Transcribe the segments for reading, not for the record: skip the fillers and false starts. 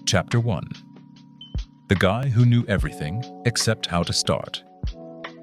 Chapter 1. The Guy Who Knew Everything Except How to Start.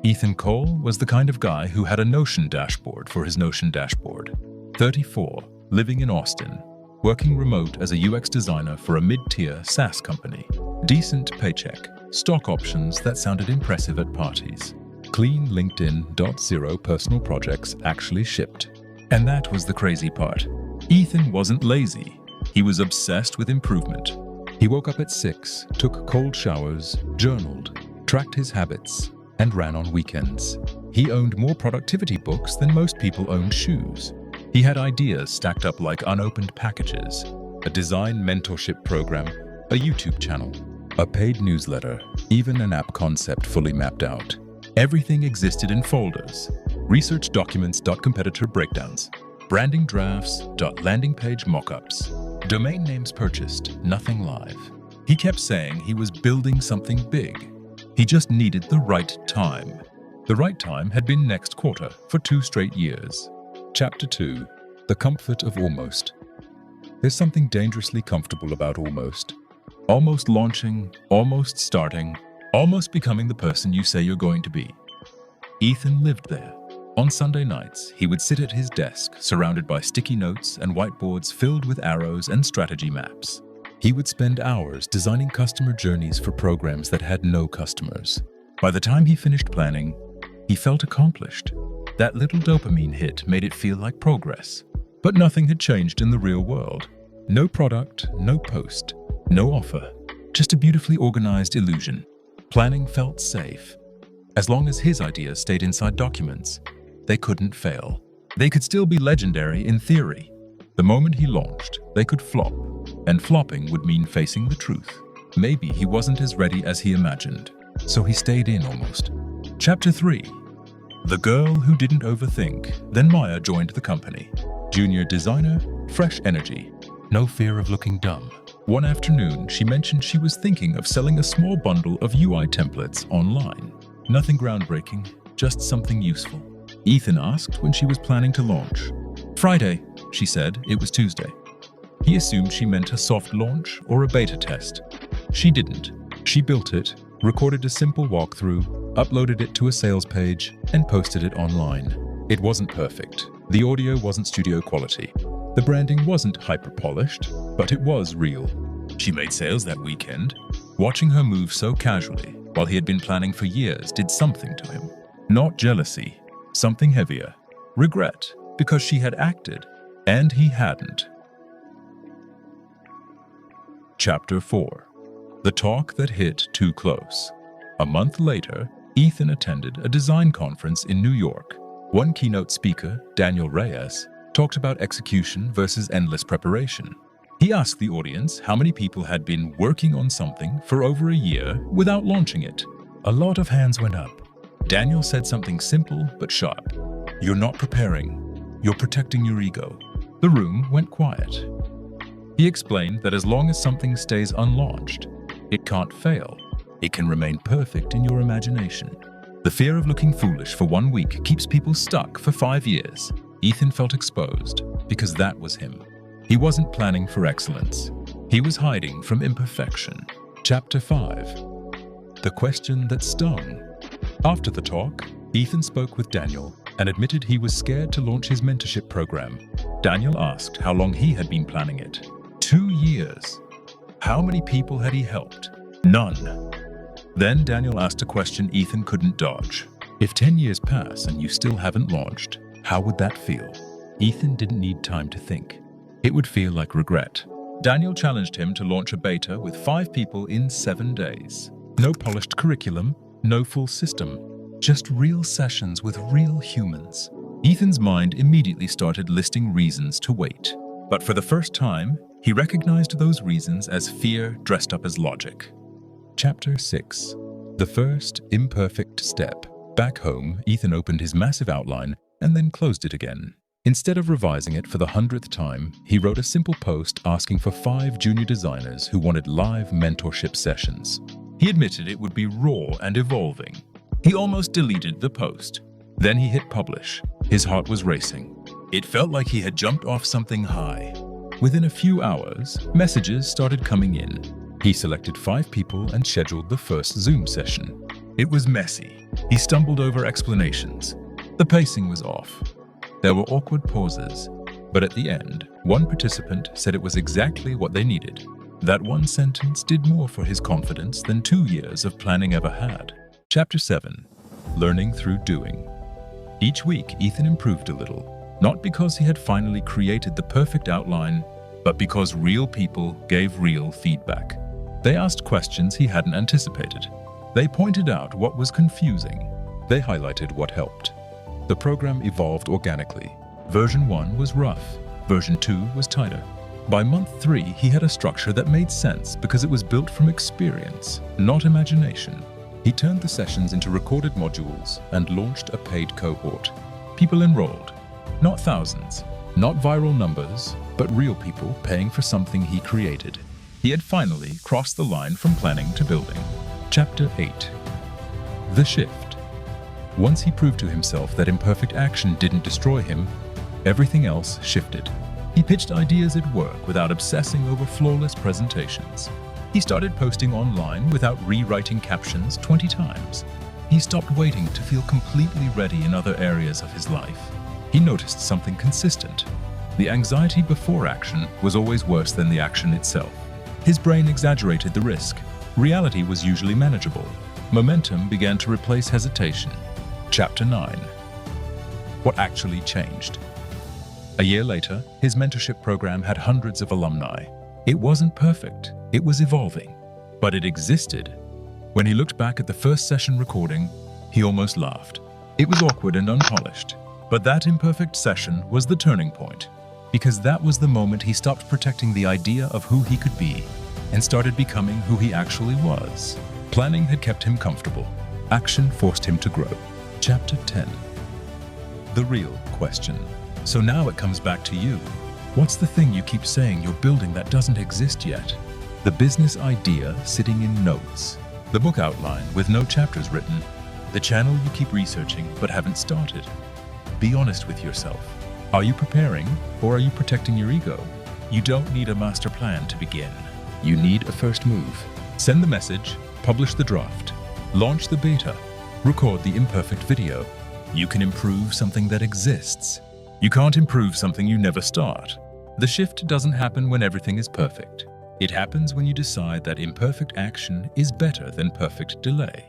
Ethan Cole was the kind of guy who had a Notion dashboard for his Notion dashboard. 34, living in Austin, working remote as a UX designer for a mid-tier SaaS company. Decent paycheck, stock options that sounded impressive at parties. Clean LinkedIn.0 personal projects actually shipped. And that was the crazy part. Ethan wasn't lazy. He was obsessed with improvement. He woke up at 6, took cold showers, journaled, tracked his habits, and ran on weekends. He owned more productivity books than most people owned shoes. He had ideas stacked up like unopened packages, a design mentorship program, a YouTube channel, a paid newsletter, even an app concept fully mapped out. Everything existed in folders, research documents, competitor breakdowns, branding drafts, landing page mockups, domain names purchased, nothing live. He kept saying he was building something big. He just needed the right time. The right time had been next quarter for 2 straight years. Chapter 2. The Comfort of Almost. There's something dangerously comfortable about almost. Almost launching, almost starting, almost becoming the person you say you're going to be. Ethan lived there. On Sunday nights, he would sit at his desk, surrounded by sticky notes and whiteboards filled with arrows and strategy maps. He would spend hours designing customer journeys for programs that had no customers. By the time he finished planning, he felt accomplished. That little dopamine hit made it feel like progress. But nothing had changed in the real world. No product, no post, no offer. Just a beautifully organized illusion. Planning felt safe. As long as his ideas stayed inside documents, they couldn't fail. They could still be legendary in theory. The moment he launched, they could flop. And flopping would mean facing the truth. Maybe he wasn't as ready as he imagined. So he stayed in almost. Chapter 3. The Girl Who Didn't Overthink. Then Maya joined the company. Junior designer, fresh energy, no fear of looking dumb. One afternoon, she mentioned she was thinking of selling a small bundle of UI templates online. Nothing groundbreaking, just something useful. Ethan asked when she was planning to launch. Friday, she said. It was Tuesday. He assumed she meant a soft launch or a beta test. She didn't. She built it, recorded a simple walkthrough, uploaded it to a sales page, and posted it online. It wasn't perfect. The audio wasn't studio quality. The branding wasn't hyper-polished, but it was real. She made sales that weekend. Watching her move so casually, while he had been planning for years, did something to him. Not jealousy, something heavier. Regret, because she had acted, and he hadn't. Chapter 4. The Talk That Hit Too Close. A month later, Ethan attended a design conference in New York. One keynote speaker, Daniel Reyes, talked about execution versus endless preparation. He asked the audience how many people had been working on something for over a year without launching it. A lot of hands went up. Daniel said something simple but sharp. You're not preparing. You're protecting your ego. The room went quiet. He explained that as long as something stays unlaunched, it can't fail. It can remain perfect in your imagination. The fear of looking foolish for 1 week keeps people stuck for 5 years. Ethan felt exposed because that was him. He wasn't planning for excellence. He was hiding from imperfection. Chapter 5. The Question That Stung. After the talk, Ethan spoke with Daniel and admitted he was scared to launch his mentorship program. Daniel asked how long he had been planning it. 2 years. How many people had he helped? None. Then Daniel asked a question Ethan couldn't dodge. If 10 years pass and you still haven't launched, how would that feel? Ethan didn't need time to think. It would feel like regret. Daniel challenged him to launch a beta with 5 people in 7 days. No polished curriculum, no full system, just real sessions with real humans. Ethan's mind immediately started listing reasons to wait. But for the first time, he recognized those reasons as fear dressed up as logic. Chapter 6. The First Imperfect Step. Back home, Ethan opened his massive outline and then closed it again. Instead of revising it for the 100th time, he wrote a simple post asking for 5 junior designers who wanted live mentorship sessions. He admitted it would be raw and evolving. He almost deleted the post. Then he hit publish. His heart was racing. It felt like he had jumped off something high. Within a few hours, messages started coming in. He selected 5 people and scheduled the first Zoom session. It was messy. He stumbled over explanations. The pacing was off. There were awkward pauses. But at the end, one participant said it was exactly what they needed. That one sentence did more for his confidence than 2 years of planning ever had. Chapter 7. Learning through doing. Each week, Ethan improved a little, not because he had finally created the perfect outline, but because real people gave real feedback. They asked questions he hadn't anticipated. They pointed out what was confusing. They highlighted what helped. The program evolved organically. Version 1 was rough. Version 2 was tighter. By month 3, he had a structure that made sense because it was built from experience, not imagination. He turned the sessions into recorded modules and launched a paid cohort. People enrolled. Not thousands, not viral numbers, but real people paying for something he created. He had finally crossed the line from planning to building. Chapter 8. The shift. Once he proved to himself that imperfect action didn't destroy him, everything else shifted. He pitched ideas at work without obsessing over flawless presentations. He started posting online without rewriting captions 20 times. He stopped waiting to feel completely ready in other areas of his life. He noticed something consistent. The anxiety before action was always worse than the action itself. His brain exaggerated the risk. Reality was usually manageable. Momentum began to replace hesitation. Chapter 9. What actually changed? A year later, his mentorship program had hundreds of alumni. It wasn't perfect, it was evolving, but it existed. When he looked back at the first session recording, he almost laughed. It was awkward and unpolished, but that imperfect session was the turning point, because that was the moment he stopped protecting the idea of who he could be and started becoming who he actually was. Planning had kept him comfortable. Action forced him to grow. Chapter 10. The real question. So now it comes back to you. What's the thing you keep saying you're building that doesn't exist yet? The business idea sitting in notes. The book outline with no chapters written. The channel you keep researching but haven't started. Be honest with yourself. Are you preparing or are you protecting your ego? You don't need a master plan to begin. You need a first move. Send the message, publish the draft, launch the beta, record the imperfect video. You can improve something that exists. You can't improve something you never start. The shift doesn't happen when everything is perfect. It happens when you decide that imperfect action is better than perfect delay.